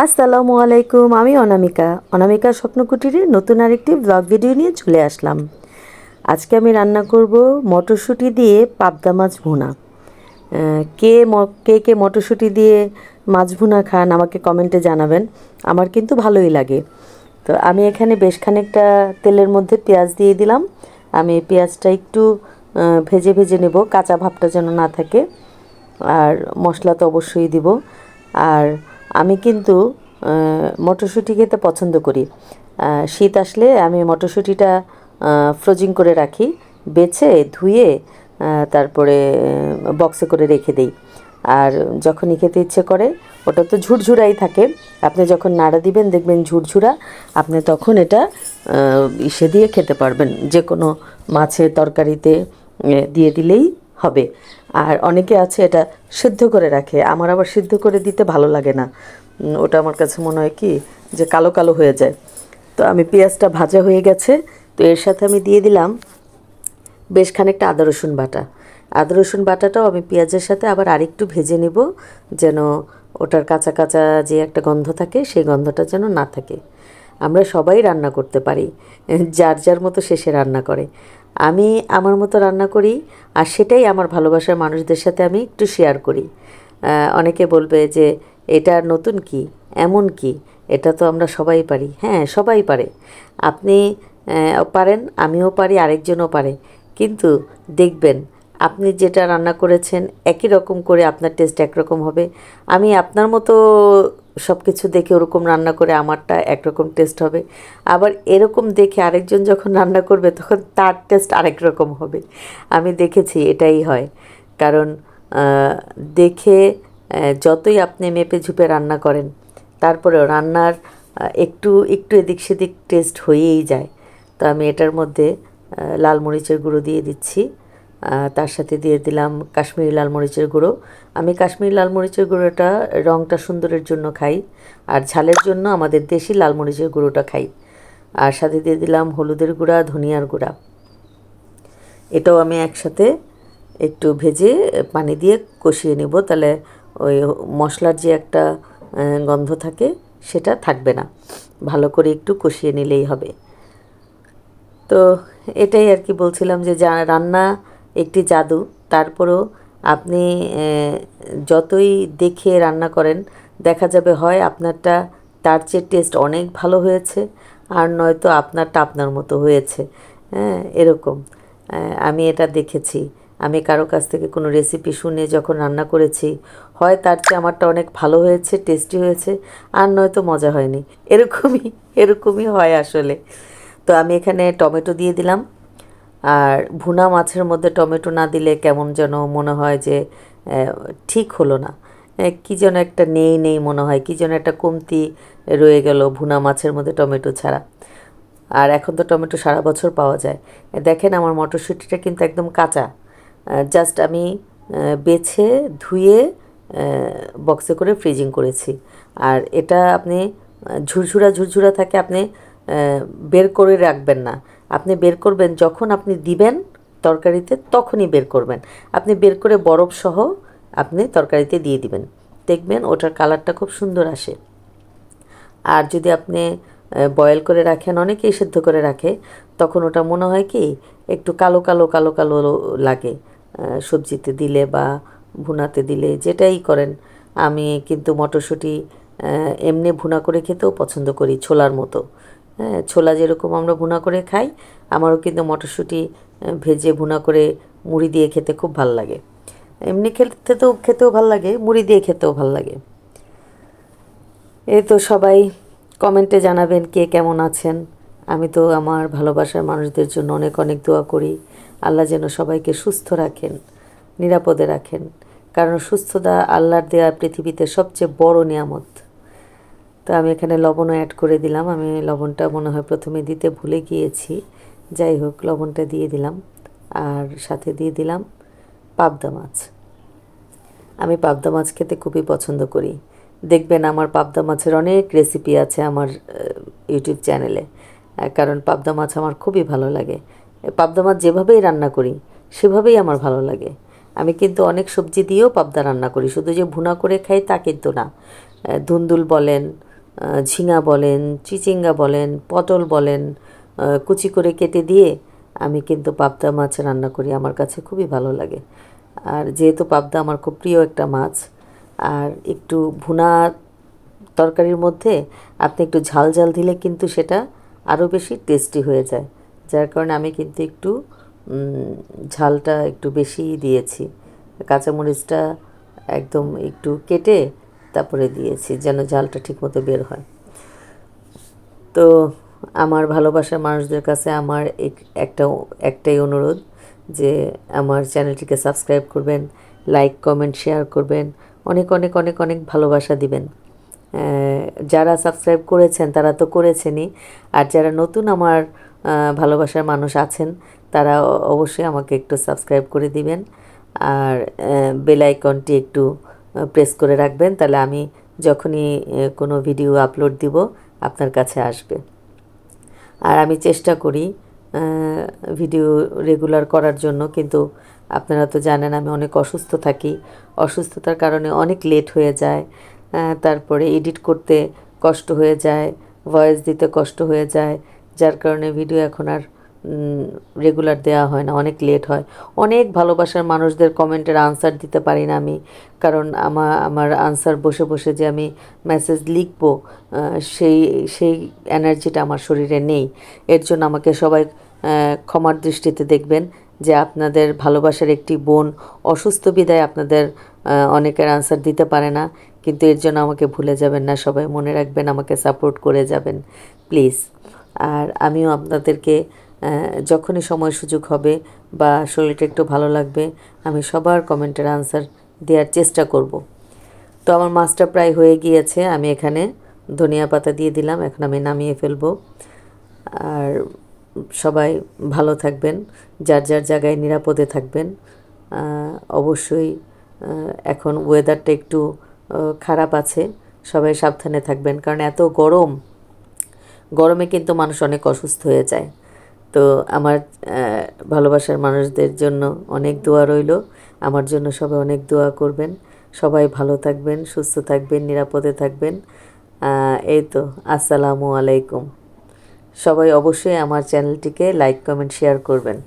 আসসালামু আলাইকুম। আমি অনামিকা স্বপ্নকুটিরে নতুন আরেকটি ব্লগ ভিডিও নিয়ে চলে আসলাম। আজকে আমি রান্না করব মটরশুঁটি দিয়ে পাবদা মাছ ভুনা। কে কে মটরশুঁটি দিয়ে মাছ ভুনা খান আমাকে কমেন্টে জানাবেন। আমার কিন্তু ভালোই লাগে। তো আমি এখানে বেশ খানিকটা তেলের মধ্যে পেঁয়াজ দিয়ে দিলাম। আমি পেঁয়াজটা একটু ভেজে ভেজে নেব, কাঁচা ভাবটা যেন না থাকে। আর মশলা তো অবশ্যই দিব। আর আমি কিন্তু মটরশুঁটি খেতে পছন্দ করি। শীত আসলে আমি মটরশুঁটিটা ফ্রোজিং করে রাখি, বেছে ধুয়ে তারপরে বক্সে করে রেখে দিই। আর যখনই খেতে ইচ্ছে করে, ওটা তো ঝুরঝুরাই থাকে, আপনি যখন নাড়া দিবেন দেখবেন ঝুরঝুরা, আপনি তখন এটা ইসে দিয়ে খেতে পারবেন, যে কোনো মাছের তরকারিতে দিয়ে দিলেই হবে। আর অনেকে আছে এটা সিদ্ধ করে রাখে, আমার আবার সিদ্ধ করে দিতে ভালো লাগে না। ওটা আমার কাছে মনে হয় কি যে কালো কালো হয়ে যায়। তো আমি পেঁয়াজটা ভাজা হয়ে গেছে, তো এর সাথে আমি দিয়ে দিলাম বেশ খানিকটা আদা রসুন বাটা। আদা রসুন বাটাটাও আমি পেঁয়াজের সাথে আবার আরেকটু ভেজে নেব, যেন ওটার কাঁচা কাঁচা যে একটা গন্ধ থাকে সেই গন্ধটা যেন না থাকে। আমরা সবাই রান্না করতে পারি, যার যার মতো শেষে রান্না করে। আমি আমার মতো রান্না করি, আর সেটাই আমার ভালোবাসার মানুষদের সাথে আমি একটু শেয়ার করি। অনেকে বলবে যে এটা নতুন কি, এমন কি, এটা তো আমরা সবাই পারি। হ্যাঁ, সবাই পারে। আপনি পারেন, আমিও পারি, আরেকজনও পারে। কিন্তু দেখবেন আপনি যেটা রান্না করেছেন একই রকম করে আপনার টেস্ট একরকম হবে। আমি আপনার মতো সব কিছু দেখে ওরকম রান্না করে আমারটা একরকম টেস্ট হবে। আবার এরকম দেখে আরেকজন যখন রান্না করবে তখন তার টেস্ট আরেক রকম হবে। আমি দেখেছি এটাই হয়। কারণ দেখে যতই আপনি মেপে ঝুপে রান্না করেন, তারপরেও রান্নার একটু একটু এদিক সেদিক টেস্ট হয়েই যায়। তো আমি এটার মধ্যে লাল মরিচের গুঁড়ো দিয়ে দিচ্ছি। তার সাথে দিয়ে দিলাম কাশ্মীরি লাল মরিচের গুঁড়ো। আমি কাশ্মীরি লাল মরিচের গুঁড়োটা রঙটা সুন্দরের জন্য খাই, আর ঝালের জন্য আমাদের দেশি লাল মরিচের গুঁড়োটা খাই। আর সাথে দিয়ে দিলাম হলুদের গুঁড়া, ধনিয়ার গুঁড়া। এটাও আমি একসাথে একটু ভেজে পানি দিয়ে কষিয়ে নেব, তাহলে ওই মশলার যে একটা গন্ধ থাকে সেটা থাকবে না। ভালো করে একটু কষিয়ে নিলেই হবে। তো এটাই আর কি বলছিলাম, যে রান্না একটি জাদু। তারপরেও আপনি যতই দেখে রান্না করেন, দেখা যাবে হয় আপনারটা তার চেয়ে টেস্ট অনেক ভালো হয়েছে, আর নয়তো আপনারটা আপনার মতো হয়েছে। হ্যাঁ, এরকম আমি এটা দেখেছি। আমি কারো কাছ থেকে কোনো রেসিপি শুনে যখন রান্না করেছি, হয় তার চেয়ে আমারটা অনেক ভালো হয়েছে, টেস্টি হয়েছে, আর নয়তো মজা হয়নি। এরকমই এরকমই হয় আসলে। তো আমি এখানে টমেটো দিয়ে দিলাম। আর ভুনা মাছের মধ্যে টমেটো না দিলে কেমন যেন মনে হয় যে ঠিক হলো না, কী যেন একটা নেই নেই মনে হয়, কী যেন একটা কমতি রয়ে গেল ভুনা মাছের মধ্যে টমেটো ছাড়া। আর এখন তো টমেটো সারা বছর পাওয়া যায়। দেখেন আমার মটরশুঁটিটা কিন্তু একদম কাঁচা, জাস্ট আমি বেছে ধুয়ে বক্সে করে ফ্রিজিং করেছি। আর এটা আপনি ঝুরঝুরা ঝুরঝুরা থাকে, আপনি বের করে রাখবেন না। আপনি বের করবেন যখন আপনি দিবেন তরকারিতে, তখনই বের করবেন। আপনি বের করে বরফ সহ আপনি তরকারিতে দিয়ে দিবেন, দেখবেন ওটার কালারটা খুব সুন্দর আসে। আর যদি আপনি বয়েল করে রাখেন, অনেকেই সেদ্ধ করে রাখে, তখন ওটা মনে হয় কি একটু কালো কালো কালো কালো লাগে। সবজিতে দিলে বা ভুনাতে দিলে, যেটাই করেন। আমি কিন্তু মটরশুঁটি এমনি ভুনা করে খেতেও পছন্দ করি, ছোলার মতো। হ্যাঁ, ছোলা যেরকম আমরা ভুনা করে খাই, আমারও কিন্তু মটরশুঁটি ভেজে ভুনা করে মুড়ি দিয়ে খেতে খুব ভাল লাগে। এমনি খেতেও ভাল লাগে, মুড়ি দিয়ে খেতেও ভাল লাগে। এই তো সবাই কমেন্টে জানাবেন কে কেমন আছেন। আমি তো আমার ভালোবাসার মানুষদের জন্য অনেক অনেক দোয়া করি, আল্লাহ যেন সবাইকে সুস্থ রাখেন, নিরাপদে রাখেন। কারণ সুস্থতা আল্লাহর দেওয়া পৃথিবীতে সবচেয়ে বড় নিয়ামত। তো আমি এখানে লবণও অ্যাড করে দিলাম। আমি লবণটা মনে হয় প্রথমে দিতে ভুলে গিয়েছি, যাই হোক লবণটা দিয়ে দিলাম। আর সাথে দিয়ে দিলাম পাবদা মাছ। আমি পাবদা মাছ খেতে খুবই পছন্দ করি। দেখবেন আমার পাবদা মাছের অনেক রেসিপি আছে আমার ইউটিউব চ্যানেলে। কারণ পাবদা মাছ আমার খুবই ভালো লাগে। পাবদা মাছ যেভাবেই রান্না করি সেভাবেই আমার ভালো লাগে। আমি কিন্তু অনেক সবজি দিয়েও পাবদা রান্না করি, শুধু যে ভুনা করে খাই তা কিন্তু না। ধুন্দুল বলেন, ঝিঙা বলেন, চিচিঙ্গা বলেন, পটল বলেন, কুচি করে কেটে দিয়ে আমি কিন্তু পাবদা মাছ রান্না করি। আমার কাছে খুবই ভালো লাগে। আর যেহেতু পাবদা আমার খুব প্রিয় একটা মাছ, আর একটু ভুনা তরকারির মধ্যে আপনি একটু ঝাল ঝাল দিলে কিন্তু সেটা আরও বেশি টেস্টি হয়ে যায়। যার কারণে আমি কিন্তু একটু ঝালটা একটু বেশিই দিয়েছি। কাঁচামরিচটা একদম একটু কেটে তারপরে দিয়েছি যেন ঝালটা ঠিকমতো বের হয়। তো আমার ভালোবাসার মানুষদের কাছে আমার একটাই অনুরোধ যে আমার চ্যানেলটিকে সাবস্ক্রাইব করবেন, লাইক কমেন্ট শেয়ার করবেন, অনেক অনেক অনেক অনেক ভালোবাসা দিবেন। যারা সাবস্ক্রাইব করেছেন তারা তো করেছেনই, আর যারা নতুন আমার ভালোবাসার মানুষ আছেন তারা অবশ্যই আমাকে একটু সাবস্ক্রাইব করে দিবেন, আর বেল আইকনটি একটু প্রেস করে রাখবেন, তাহলে আমি যখনই কোনো ভিডিও আপলোড দিব আপনার কাছে আসবে। আর আমি চেষ্টা করি ভিডিও রেগুলার করার জন্য, কিন্তু আপনারা তো জানেন আমি অনেক অসুস্থ থাকি। অসুস্থতার কারণে অনেক লেট হয়ে যায়, তারপরে এডিট করতে কষ্ট হয়ে যায়, ভয়েস দিতে কষ্ট হয়ে যায়, যার কারণে ভিডিও এখন আর রেগুলার দেওয়া হয় না, অনেক লেট হয়। অনেক ভালোবাসার মানুষদের কমেন্টের আনসার দিতে পারি না আমি, কারণ আমার আনসার বসে বসে যে আমি মেসেজ লিখব সেই সেই এনার্জিটা আমার শরীরে নেই। এর জন্য আমাকে সবাই ক্ষমার দৃষ্টিতে দেখবেন যে আপনাদের ভালোবাসার একটি বোন অসুস্থ বিদায় আপনাদের অনেকের আনসার দিতে পারে না, কিন্তু এর জন্য আমাকে ভুলে যাবেন না, সবাই মনে রাখবেন, আমাকে সাপোর্ট করে যাবেন প্লিজ। আর আমিও আপনাদেরকে যখনই সময় সুযোগ হবে বা শরীরটা একটু ভালো লাগবে আমি সবার কমেন্টের আনসার দেওয়ার চেষ্টা করব। তো আমার মাছটা প্রায় হয়ে গিয়েছে, আমি এখানে ধনিয়া পাতা দিয়ে দিলাম, এখন আমি নামিয়ে ফেলবো। আর সবাই ভালো থাকবেন, যার যার জায়গায় নিরাপদে থাকবেন। অবশ্যই এখন ওয়েদারটা একটু খারাপ আছে, সবাই সাবধানে থাকবেন, কারণ এত গরমে কিন্তু মানুষ অনেক অসুস্থ হয়ে যায়। তো আমার ভালোবাসার মানুষদের জন্য অনেক দোয়া রইল, আমার জন্য সবাই অনেক দোয়া করবেন। সবাই ভালো থাকবেন, সুস্থ থাকবেন, নিরাপদে থাকবেন। এই তো, আসসালামু আলাইকুম। সবাই অবশ্যই আমার চ্যানেলটিকে লাইক কমেন্ট শেয়ার করবেন।